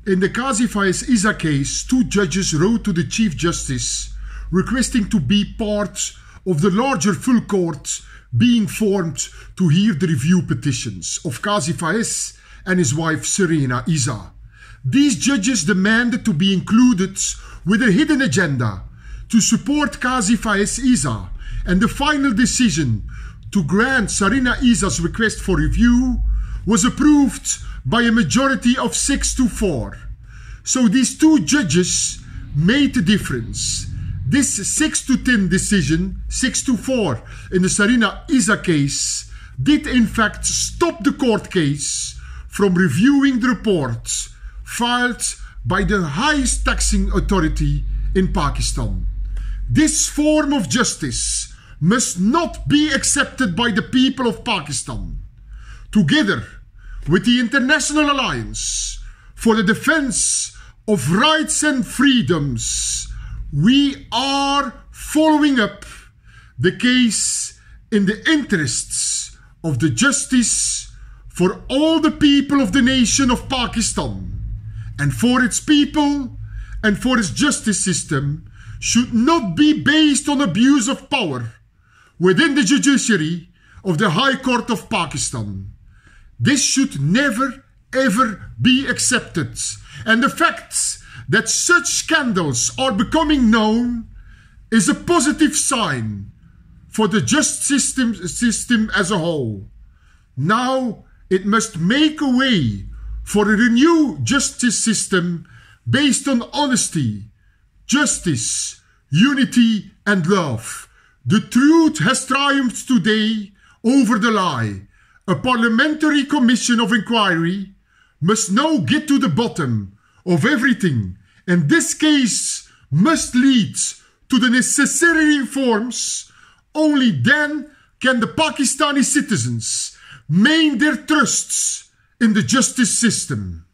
In the Qazi Faiz Isa case, 2 judges wrote to the Chief Justice requesting to be part of the larger full court being formed to hear the review petitions of Qazi Faiz and his wife Serena Isa. These judges demanded to be included with a hidden agenda to support Qazi Faiz Isa, and the final decision to grant Serena Isa's request for review was approved by a majority of 6-4. So these 2 judges made the difference. This 6-10 decision, 6-4 in the Serena Isa case, did in fact stop the court case from reviewing the report filed by the highest taxing authority in Pakistan. This form of justice must not be accepted by the people of Pakistan. Together with the International Alliance for the Defense of Rights and Freedoms, we are following up the case in the interests of the justice for all the people of the nation of Pakistan, and for its people and for its justice system should not be based on abuse of power within the judiciary of the High Court of Pakistan. This should never ever be accepted, and the fact that such scandals are becoming known is a positive sign for the justice system as a whole. Now it must make a way for a renewed justice system based on honesty, justice, unity and love. The truth has triumphed today over the lie. A parliamentary commission of inquiry must now get to the bottom of everything, and this case must lead to the necessary reforms. Only then can the Pakistani citizens maintain their trusts in the justice system.